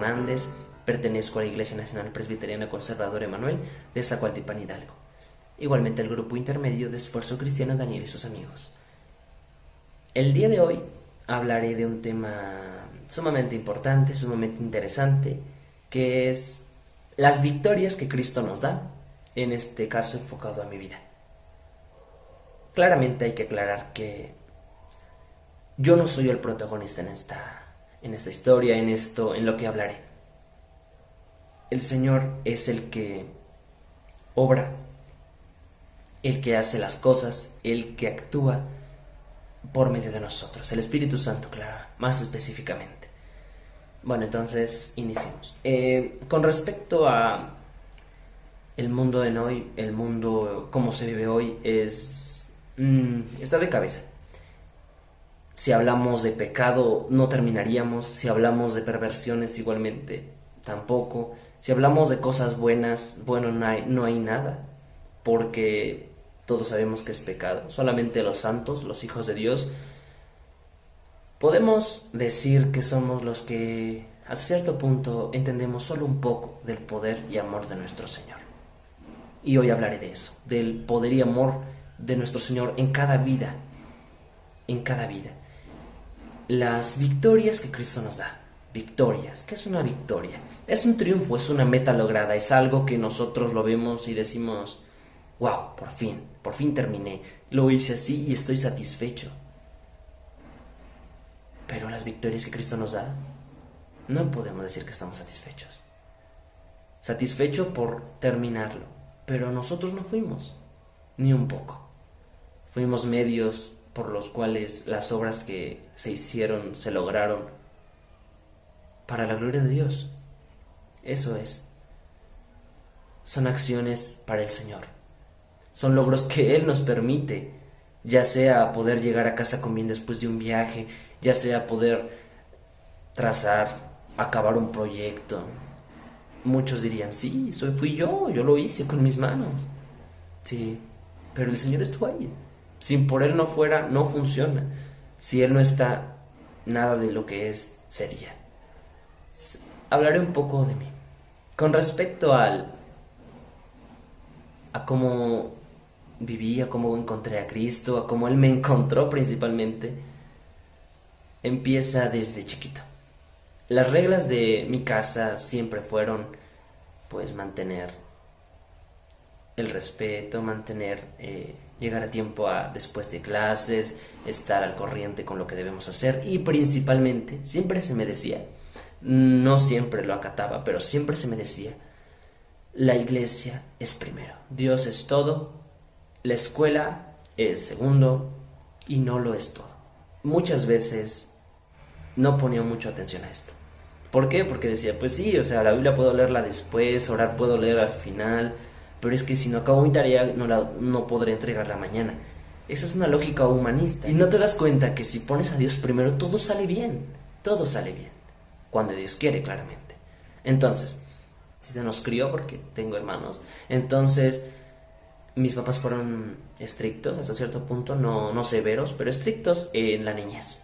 Hernández, pertenezco a la Iglesia Nacional Presbiteriana Conservadora Emanuel de Zacualtipán, Hidalgo. Igualmente al grupo intermedio de Esfuerzo Cristiano Daniel y sus amigos. El día de hoy hablaré de un tema sumamente importante, sumamente interesante, que es las victorias que Cristo nos da, en este caso enfocado a mi vida. Claramente hay que aclarar que yo no soy el protagonista en esta historia, en lo que hablaré. El Señor es el que obra, el que hace las cosas, el que actúa por medio de nosotros, el Espíritu Santo, claro, más específicamente. Bueno, entonces iniciemos. Con respecto a el mundo de hoy, el mundo como se vive hoy está de cabeza. Si hablamos de pecado no terminaríamos, si hablamos de perversiones igualmente tampoco, si hablamos de cosas buenas, bueno, no hay nada, porque todos sabemos que es pecado. Solamente los santos, los hijos de Dios, podemos decir que somos los que hasta cierto punto entendemos solo un poco del poder y amor de nuestro Señor. Y hoy hablaré de eso, del poder y amor de nuestro Señor en cada vida, en cada vida. Las victorias que Cristo nos da. Victorias. ¿Qué es una victoria? Es un triunfo, es una meta lograda, es algo que nosotros lo vemos y decimos: wow, por fin terminé, lo hice así y estoy satisfecho. Pero las victorias que Cristo nos da, no podemos decir que estamos satisfechos. Satisfecho por terminarlo, pero nosotros no fuimos, ni un poco. Fuimos medios por los cuales las obras que se hicieron se lograron para la gloria de Dios. Eso es. Son acciones para el Señor. Son logros que Él nos permite, ya sea poder llegar a casa con bien después de un viaje, ya sea poder trazar, acabar un proyecto. Muchos dirían: sí, fui yo lo hice con mis manos. Sí, pero el Señor estuvo ahí. Sin por Él no fuera, no funciona. Si Él no está, nada de lo que es sería. Hablaré un poco de mí. Con respecto a cómo viví, a cómo encontré a Cristo, a cómo Él me encontró principalmente, empieza desde chiquito. Las reglas de mi casa siempre fueron, pues, mantener el respeto, llegar a tiempo después de clases, estar al corriente con lo que debemos hacer, y principalmente, siempre se me decía, no siempre lo acataba, pero siempre se me decía: la iglesia es primero, Dios es todo, la escuela es segundo y no lo es todo. Muchas veces no ponía mucha atención a esto. ¿Por qué? Porque decía: pues sí, o sea, la Biblia puedo leerla después, orar puedo leer al final, pero es que si no acabo mi tarea no podré entregarla mañana. Esa es una lógica humanista. Y no te das cuenta que si pones a Dios primero, todo sale bien. Todo sale bien. Cuando Dios quiere, claramente. Entonces, si se nos crió, porque tengo hermanos, entonces mis papás fueron estrictos hasta cierto punto, no severos, pero estrictos en la niñez.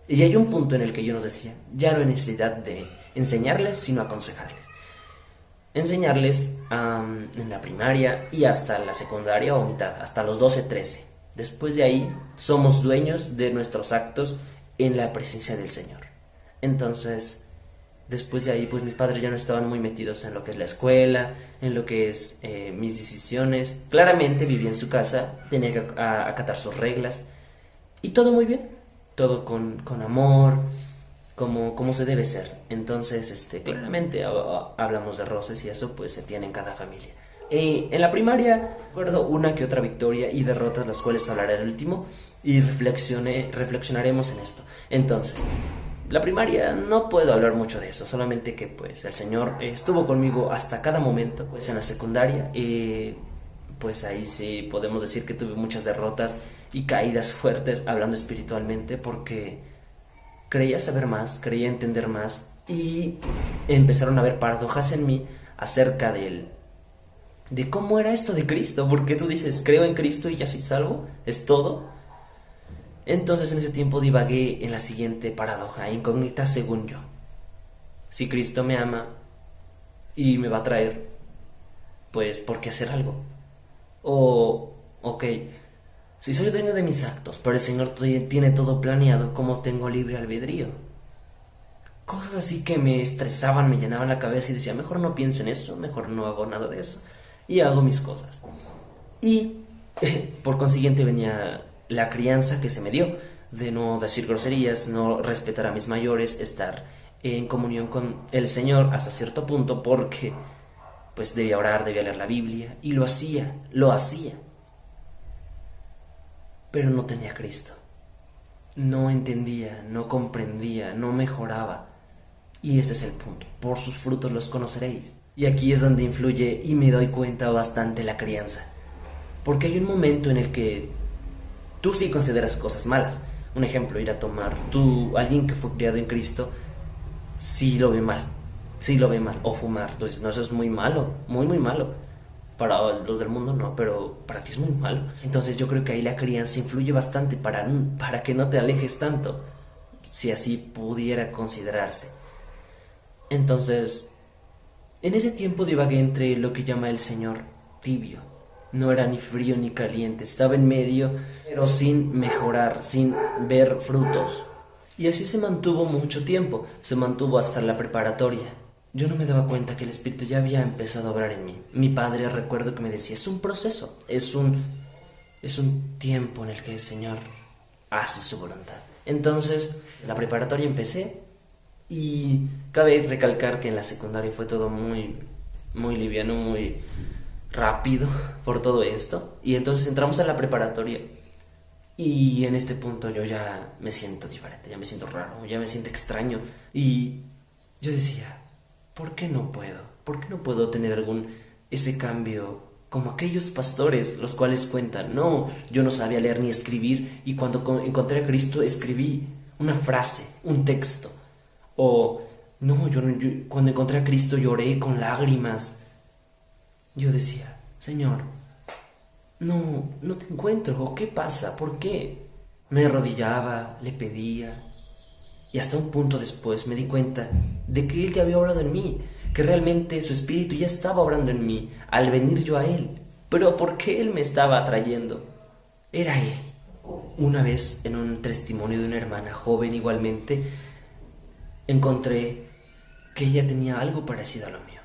Y hay un punto en el que ellos nos decían: ya no hay necesidad de enseñarles, sino aconsejarles. Enseñarles en la primaria y hasta la secundaria o mitad, hasta los 12, 13. Después de ahí somos dueños de nuestros actos en la presencia del Señor. Entonces, después de ahí, pues mis padres ya no estaban muy metidos en lo que es la escuela, en lo que es mis decisiones. Claramente vivía en su casa, tenía que acatar sus reglas y todo muy bien, todo con amor, como se debe ser. Entonces, claramente hablamos de roces y eso pues se tiene en cada familia. En la primaria recuerdo una que otra victoria y derrotas, las cuales hablaré al último, y reflexionaremos en esto. Entonces, la primaria no puedo hablar mucho de eso, solamente que pues el Señor estuvo conmigo hasta cada momento. Pues en la secundaria, pues ahí sí podemos decir que tuve muchas derrotas y caídas fuertes, hablando espiritualmente, porque creía saber más, creía entender más, y empezaron a haber paradojas en mí acerca de cómo era esto de Cristo, porque tú dices: creo en Cristo y ya soy salvo, es todo. Entonces en ese tiempo divagué en la siguiente paradoja, incógnita según yo. Si Cristo me ama y me va a traer, pues ¿por qué hacer algo? O, ok, si soy dueño de mis actos, pero el Señor tiene todo planeado, ¿cómo tengo libre albedrío? Cosas así que me estresaban, me llenaban la cabeza y decía, mejor no pienso en eso, mejor no hago nada de eso. Y hago mis cosas. Y por consiguiente venía la crianza que se me dio, de no decir groserías, no respetar a mis mayores, estar en comunión con el Señor hasta cierto punto, porque pues debía orar, debía leer la Biblia, y lo hacía. Pero no tenía a Cristo. No entendía, no comprendía, no mejoraba. Y ese es el punto. Por sus frutos los conoceréis. Y aquí es donde influye y me doy cuenta bastante la crianza. Porque hay un momento en el que tú sí consideras cosas malas. Un ejemplo, ir a tomar. Alguien que fue criado en Cristo, sí lo ve mal. Sí lo ve mal. O fumar. Entonces, no, eso es muy malo. Muy, muy malo. Para los del mundo no, pero para ti es muy malo. Entonces yo creo que ahí la crianza influye bastante para que no te alejes tanto. Si así pudiera considerarse. Entonces, en ese tiempo divagué entre lo que llama el Señor tibio. No era ni frío ni caliente, estaba en medio, pero sin mejorar, sin ver frutos. Y así se mantuvo mucho tiempo, se mantuvo hasta la preparatoria. Yo no me daba cuenta que el Espíritu ya había empezado a obrar en mí. Mi padre, recuerdo que me decía, es un proceso, es un tiempo en el que el Señor hace su voluntad. Entonces, la preparatoria empecé y cabe recalcar que en la secundaria fue todo muy, muy liviano, muy rápido por todo esto. Y entonces entramos a la preparatoria y en este punto yo ya me siento diferente, ya me siento raro, ya me siento extraño. Y yo decía, ¿por qué no puedo? ¿Por qué no puedo tener ese cambio como aquellos pastores los cuales cuentan? No, yo no sabía leer ni escribir y cuando encontré a Cristo escribí una frase, un texto. O no, yo cuando encontré a Cristo lloré con lágrimas. Yo decía, Señor, no te encuentro. ¿Qué pasa? ¿Por qué? Me arrodillaba, le pedía. Y hasta un punto después me di cuenta de que Él ya había obrado en mí, que realmente su Espíritu ya estaba obrando en mí al venir yo a Él. Pero ¿por qué Él me estaba atrayendo? Era Él. Una vez, en un testimonio de una hermana joven igualmente, encontré que ella tenía algo parecido a lo mío.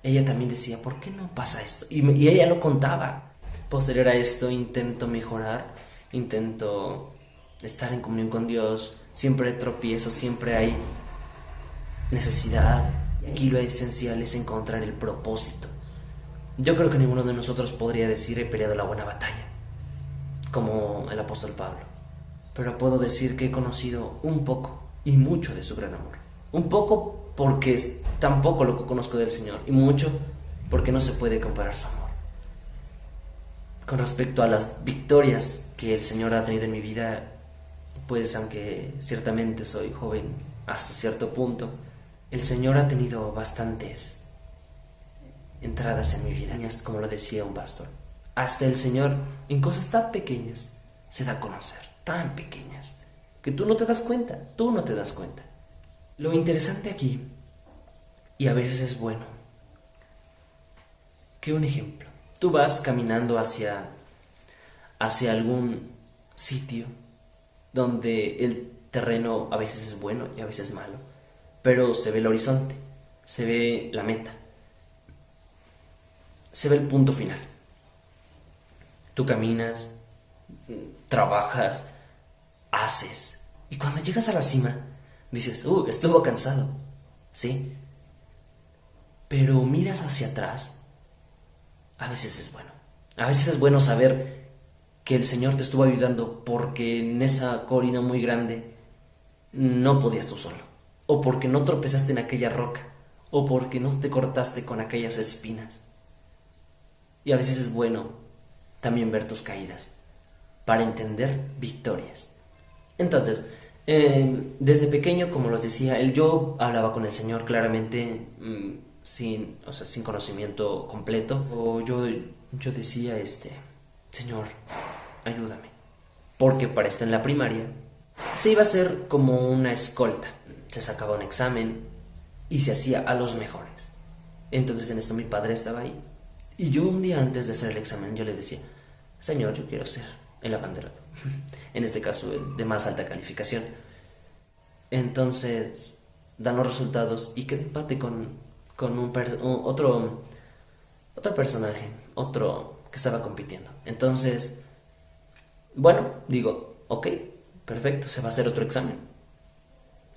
Ella también decía, ¿por qué no pasa esto? Y ella lo contaba. Posterior a esto intento mejorar, intento estar en comunión con Dios. Siempre tropiezo, siempre hay necesidad. Y aquí lo esencial es encontrar el propósito. Yo creo que ninguno de nosotros podría decir he peleado la buena batalla, como el apóstol Pablo. Pero puedo decir que he conocido un poco y mucho de su gran amor. Un poco porque es tan poco lo que conozco del Señor, y mucho porque no se puede comparar su amor. Con respecto a las victorias que el Señor ha tenido en mi vida, pues aunque ciertamente soy joven hasta cierto punto, el Señor ha tenido bastantes entradas en mi vida, como lo decía un pastor. Hasta el Señor, en cosas tan pequeñas, se da a conocer, tan pequeñas, que tú no te das cuenta. Lo interesante aquí, y a veces es bueno, que un ejemplo, tú vas caminando hacia algún sitio donde el terreno a veces es bueno y a veces es malo, pero se ve el horizonte, se ve la meta, se ve el punto final. Tú caminas, trabajas, haces, y cuando llegas a la cima dices, estuvo cansado, ¿sí? Pero miras hacia atrás, a veces es bueno. A veces es bueno saber que el Señor te estuvo ayudando porque en esa colina muy grande no podías tú solo, o porque no tropezaste en aquella roca, o porque no te cortaste con aquellas espinas. Y a veces es bueno también ver tus caídas para entender victorias. Entonces, desde pequeño, como los decía, yo hablaba con el Señor claramente, sin conocimiento completo. O yo decía, Señor, ayúdame. Porque para esto en la primaria se iba a hacer como una escolta. Se sacaba un examen y se hacía a los mejores. Entonces en esto mi padre estaba ahí. Y yo un día antes de hacer el examen yo le decía, señor, yo quiero ser el abanderado. En este caso el de más alta calificación. Entonces dan los resultados y quedé empate con otro personaje, otro que estaba compitiendo. Entonces, bueno, digo, ok, perfecto, se va a hacer otro examen.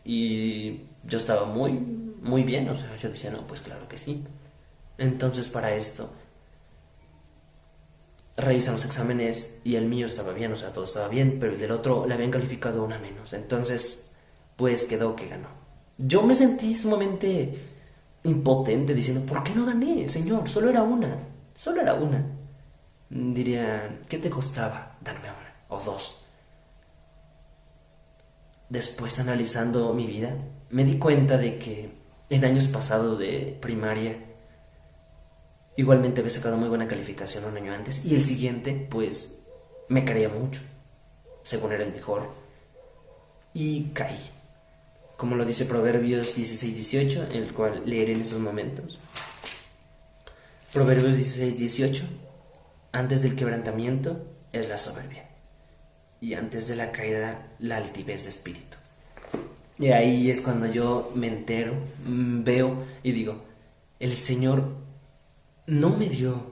Y yo estaba muy bien, o sea, yo decía, no, pues claro que sí. Entonces para esto revisamos exámenes y el mío estaba bien, o sea, todo estaba bien, pero el del otro le habían calificado una menos. Entonces, pues quedó que ganó. Yo me sentí sumamente impotente diciendo, ¿por qué no gané, señor? Solo era una. Diría, ¿qué te costaba darme una o dos? Después, analizando mi vida, me di cuenta de que en años pasados de primaria igualmente había sacado muy buena calificación un año antes y el siguiente, pues, me creía mucho, según era el mejor, y caí. Como lo dice Proverbios 16-18, el cual leeré en esos momentos. Proverbios 16-18, antes del quebrantamiento es la soberbia, y antes de la caída la altivez de espíritu. Y ahí es cuando yo me entero, veo y digo, el Señor no me dio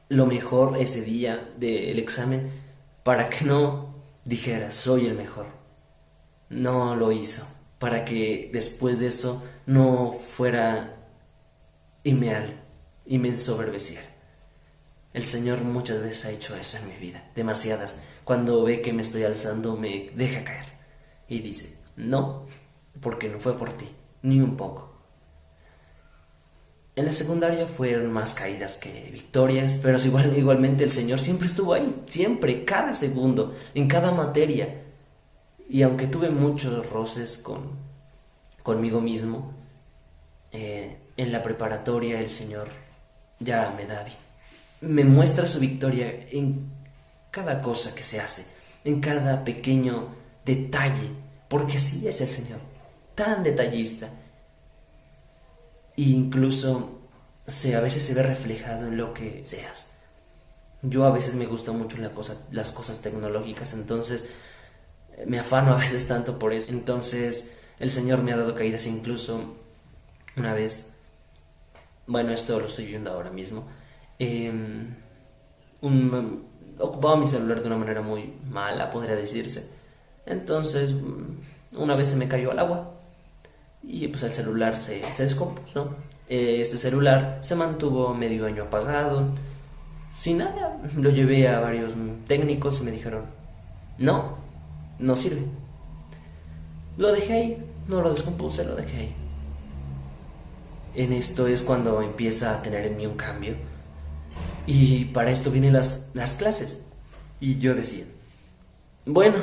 lo mejor ese día del examen para que no dijera soy el mejor. No lo hizo para que después de eso no fuera y me ensoberbeciera. El Señor muchas veces ha hecho eso en mi vida, demasiadas. Cuando ve que me estoy alzando me deja caer y dice, no, porque no fue por ti, ni un poco. En la secundaria fueron más caídas que victorias, pero igualmente el Señor siempre estuvo ahí, siempre, cada segundo, en cada materia. Y aunque tuve muchos roces conmigo mismo, en la preparatoria el Señor ya me da, me muestra su victoria en cada cosa que se hace, en cada pequeño detalle, porque así es el Señor, tan detallista. E incluso a veces se ve reflejado en lo que seas. Yo a veces me gusta mucho las cosas tecnológicas, entonces me afano a veces tanto por eso. Entonces el Señor me ha dado caídas incluso una vez, bueno, esto lo estoy viendo ahora mismo, eh, ocupaba mi celular de una manera muy mala, podría decirse. Entonces, una vez se me cayó al agua y pues el celular se descompuso. Este celular se mantuvo medio año apagado, sin nada. Lo llevé a varios técnicos y me dijeron, no, no sirve. Lo dejé ahí, no lo descompuse, lo dejé ahí. En esto es cuando empieza a tener en mí un cambio. Y para esto vienen las clases. Y yo decía, bueno,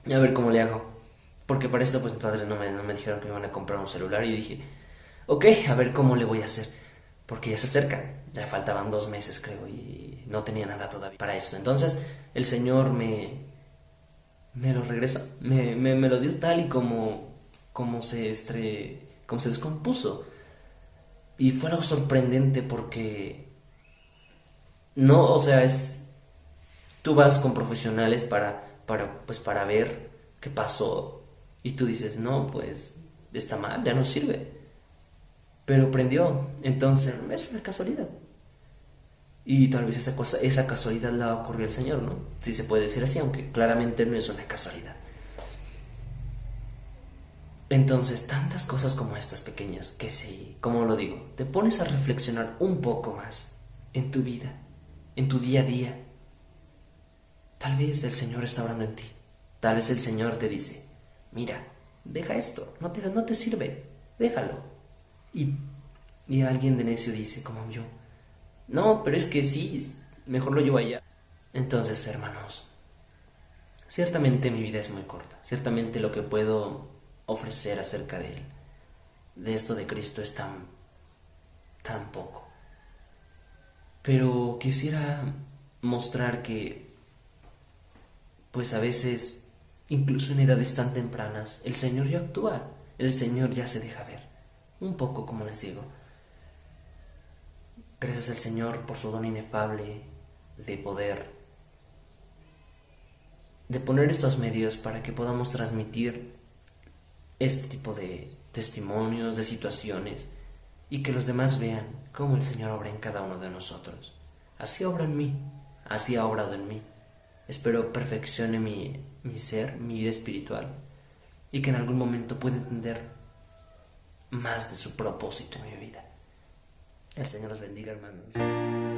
a ver cómo le hago. Porque para esto pues mis padres no me dijeron que me iban a comprar un celular. Y dije, ok, a ver cómo le voy a hacer. Porque ya se acercan, ya faltaban 2 meses creo. Y no tenía nada todavía para eso. Entonces el Señor me lo regresó. Me lo dio tal y como se descompuso. Y fue algo sorprendente porque no, o sea, tú vas con profesionales para ver qué pasó y tú dices, no, pues está mal, ya no sirve. Pero prendió, entonces es una casualidad. Y tal vez esa casualidad la ocurrió al Señor, ¿no? Si se puede decir así, aunque claramente no es una casualidad. Entonces, tantas cosas como estas pequeñas que si, como lo digo, te pones a reflexionar un poco más en tu vida, en tu día a día, tal vez el Señor está orando en ti. Tal vez el Señor te dice, mira, deja esto, no te sirve, déjalo. Y, y alguien de necio dice, como yo, no, pero es que sí, mejor lo llevo allá. Entonces, hermanos, ciertamente mi vida es muy corta. Ciertamente lo que puedo ofrecer acerca de él, de esto de Cristo, es tan poco. Pero quisiera mostrar que, pues a veces, incluso en edades tan tempranas, el Señor ya actúa. el Señor ya se deja ver. Un poco, como les digo. Gracias al Señor por su don inefable de poder, de poner estos medios para que podamos transmitir este tipo de testimonios, de situaciones, y que los demás vean cómo el Señor obra en cada uno de nosotros. Así obra en mí, así ha obrado en mí. Espero perfeccione mi ser, mi vida espiritual, y que en algún momento pueda entender más de su propósito en mi vida. El Señor los bendiga, hermanos.